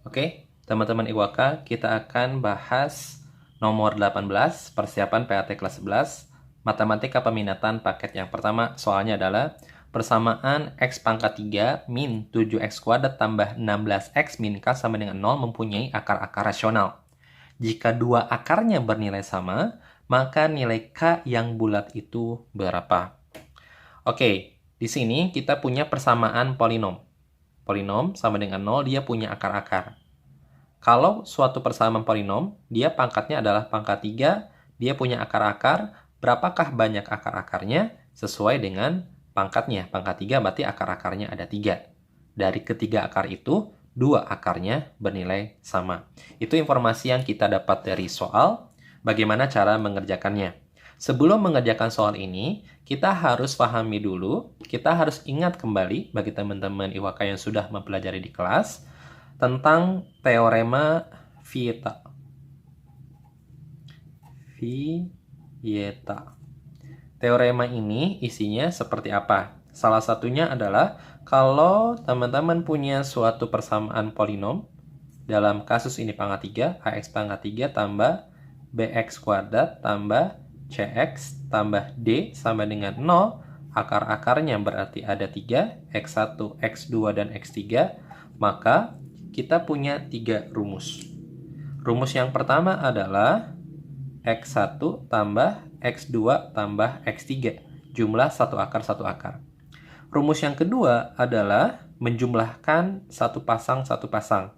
Oke, teman-teman IWAKA, kita akan bahas nomor 18, persiapan PAT kelas 11, matematika peminatan paket yang pertama. Soalnya adalah persamaan X pangkat 3 min 7X kuadrat tambah 16X min K sama dengan 0 mempunyai akar-akar rasional. Jika dua akarnya bernilai sama, maka nilai K yang bulat itu berapa? Oke, di sini kita punya persamaan polinom. Polinom sama dengan 0, dia punya akar-akar. Kalau suatu persamaan polinom, dia pangkatnya adalah pangkat 3, dia punya akar-akar, berapakah banyak akar-akarnya? Sesuai dengan pangkatnya. Pangkat 3 berarti akar-akarnya ada 3. Dari ketiga akar itu, 2 akarnya bernilai sama. Itu informasi yang kita dapat dari soal, bagaimana cara mengerjakannya. Sebelum mengerjakan soal ini, kita harus pahami dulu, kita harus ingat kembali bagi teman-teman IWAKA yang sudah mempelajari di kelas, tentang teorema Vieta. Teorema ini isinya seperti apa? Salah satunya adalah kalau teman-teman punya suatu persamaan polinom, dalam kasus ini pangkat 3, AX pangkat 3 tambah BX kuadrat tambah CX tambah D sama dengan 0, akar-akarnya berarti ada 3, X1, X2, dan X3, maka kita punya 3 rumus. Rumus yang pertama adalah X1 tambah X2 tambah X3. Jumlah satu akar satu akar. Rumus yang kedua adalah menjumlahkan satu pasang satu pasang.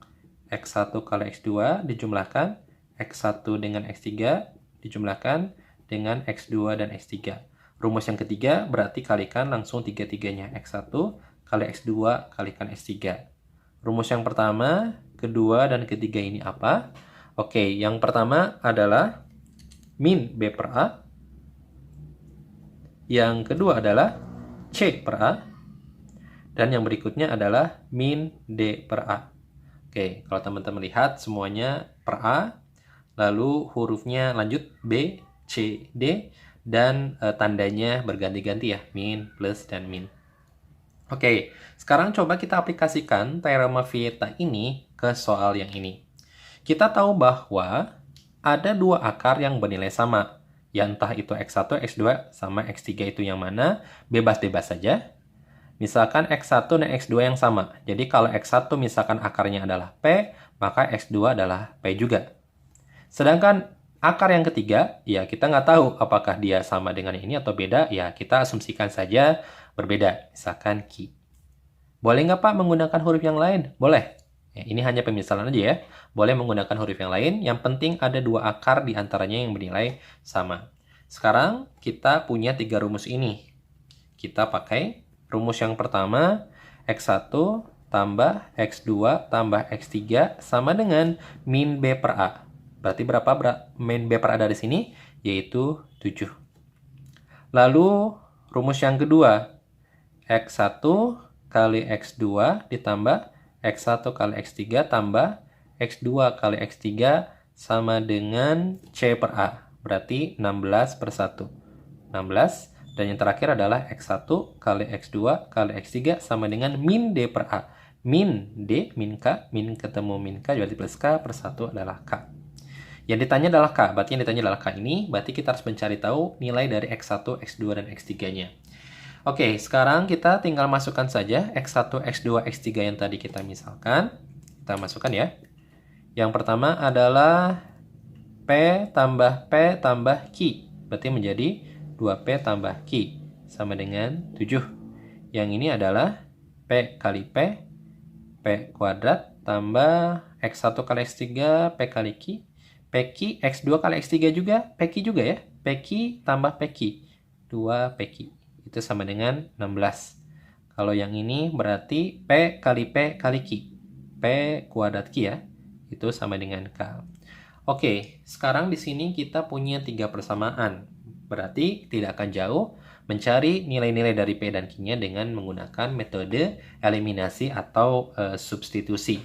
X1 kali X2 dijumlahkan, X1 dengan X3 dijumlahkan dengan X2 dan X3. Rumus yang ketiga berarti kalikan langsung tiga-tiganya. X1 kali X2 kalikan X3. Rumus yang pertama, kedua, dan ketiga ini apa? Oke, yang pertama adalah min B per A. Yang kedua adalah C per A. Dan yang berikutnya adalah min D per A. Oke, kalau teman-teman lihat semuanya per A. Lalu hurufnya lanjut B, C, D. Dan tandanya berganti-ganti ya. Min, plus, dan min. Oke, sekarang coba kita aplikasikan teorema Vieta ini ke soal yang ini. Kita tahu bahwa ada dua akar yang bernilai sama. Ya entah itu X1, X2, sama X3 itu yang mana, bebas-bebas saja. Misalkan X1 dan X2 yang sama. Jadi kalau X1 misalkan akarnya adalah P, maka X2 adalah P juga. Sedangkan akar yang ketiga, ya kita nggak tahu apakah dia sama dengan ini atau beda, ya kita asumsikan saja berbeda. Misalkan Ki. Boleh nggak Pak menggunakan huruf yang lain? Boleh. Ya, ini hanya pemisalan aja ya. Boleh menggunakan huruf yang lain, yang penting ada dua akar di antaranya yang bernilai sama. Sekarang kita punya 3 rumus ini. Kita pakai rumus yang pertama, X1 tambah X2 tambah X3 sama dengan min B per A. Berarti berapa min B per A dari sini? Yaitu 7. Lalu rumus yang kedua, X1 kali X2 ditambah X1 kali X3 tambah X2 kali X3 sama dengan C per A. Berarti 16 per 1. 16. Dan yang terakhir adalah X1 kali X2 kali X3 sama dengan min D per A. Min D, min K, min ketemu min K, berarti plus K per 1 adalah K. Yang ditanya adalah K, berarti yang ditanya adalah K ini, berarti kita harus mencari tahu nilai dari X1, X2, dan X3-nya. Oke, sekarang kita tinggal masukkan saja X1, X2, X3 yang tadi kita misalkan. Kita masukkan ya. Yang pertama adalah P tambah Q. Berarti menjadi 2P tambah Q. Sama dengan 7. Yang ini adalah P kali P. P kuadrat tambah X1 kali X3, P kali Q. PQ, X2 kali X3 juga, PQ juga ya. PQ tambah PQ. 2 PQ. Itu sama dengan 16. Kalau yang ini berarti P kali P kali Q. P kuadrat Q ya. Itu sama dengan K. Oke, sekarang di sini kita punya 3 persamaan. Berarti tidak akan jauh mencari nilai-nilai dari P dan Q-nya dengan menggunakan metode eliminasi atau substitusi.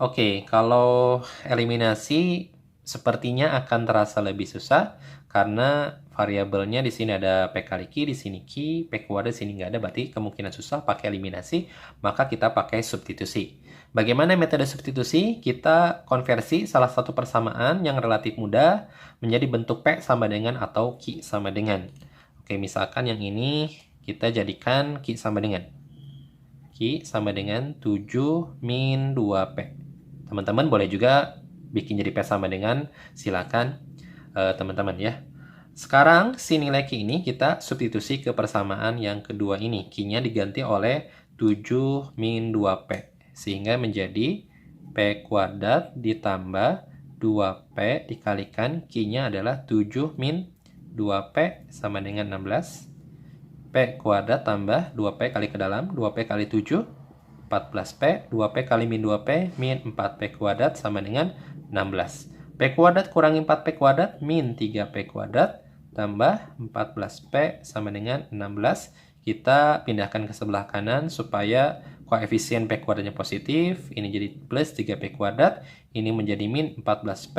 Oke, kalau eliminasi sepertinya akan terasa lebih susah karena variabelnya di sini ada P kali Q, di sini Q, P kuadrat di sini nggak ada, berarti kemungkinan susah pakai eliminasi, maka kita pakai substitusi. Bagaimana metode substitusi? Kita konversi salah satu persamaan yang relatif mudah menjadi bentuk P sama dengan atau Q sama dengan. Oke, misalkan yang ini kita jadikan Q sama dengan. Q sama dengan 7 min 2P. Teman-teman boleh juga bikin jadi P sama dengan, silakan teman-teman ya. Sekarang si nilai Q ini kita substitusi ke persamaan yang kedua ini. Q-nya diganti oleh 7 min 2P. Sehingga menjadi P kuadrat ditambah 2P dikalikan Q-nya adalah 7 min 2P sama dengan 16. P kuadrat tambah 2P kali ke dalam, 2P kali 7, 14P, 2P kali min 2P, min 4P kuadrat sama dengan 16. P kuadrat kurangi 4P kuadrat, min 3P kuadrat, tambah 14P sama dengan 16. Kita pindahkan ke sebelah kanan supaya koefisien P kuadratnya positif. Ini jadi plus 3P kuadrat. Ini menjadi min 14P,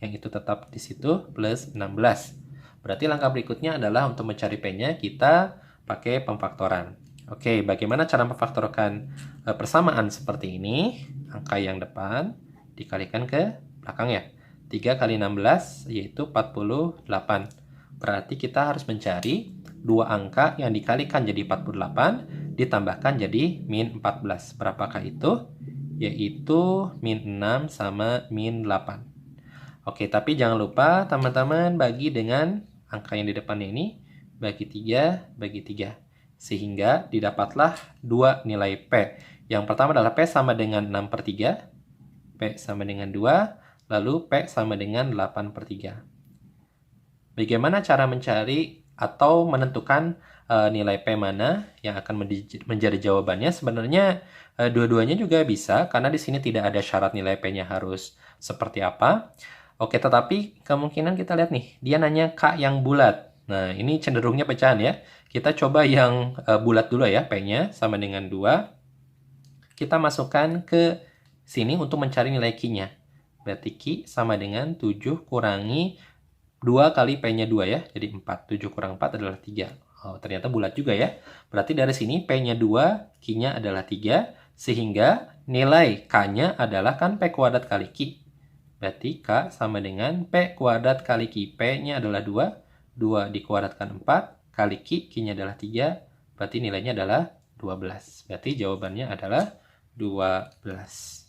yang itu tetap di situ, plus 16. Berarti langkah berikutnya adalah untuk mencari P-nya, kita pakai pemfaktoran. Oke, bagaimana cara memfaktorkan persamaan seperti ini? Angka yang depan dikalikan ke belakang ya. 3 kali 16 yaitu 48. Berarti kita harus mencari dua angka yang dikalikan jadi 48 ditambahkan jadi min 14. Berapakah itu? Yaitu min 6 sama min 8. Oke, tapi jangan lupa teman-teman bagi dengan angka yang di depannya ini, bagi 3, bagi 3. Sehingga didapatlah dua nilai P. Yang pertama adalah P sama dengan 6/3, P sama dengan 2, lalu P sama dengan 8/3. Bagaimana cara mencari atau menentukan nilai P mana yang akan menjadi jawabannya? Sebenarnya dua-duanya juga bisa, karena di sini tidak ada syarat nilai P-nya harus seperti apa. Oke, tetapi kemungkinan kita lihat nih, dia nanya K yang bulat. Nah, ini cenderungnya pecahan ya. Kita coba yang bulat dulu ya, P-nya sama dengan 2. Kita masukkan ke sini untuk mencari nilai Q-nya. Berarti Q sama dengan 7 kurangi 2 kali P-nya 2 ya, jadi 4. 7 kurang 4 adalah 3. Oh, ternyata bulat juga ya. Berarti dari sini P-nya 2, Q-nya adalah 3, sehingga nilai K-nya adalah kan P kuadrat kali Q. Berarti K sama dengan P kuadrat kali Q. P-nya adalah 2, 2 dikuadratkan 4, kali Q, Q-nya adalah 3, berarti nilainya adalah 12. Berarti jawabannya adalah 12.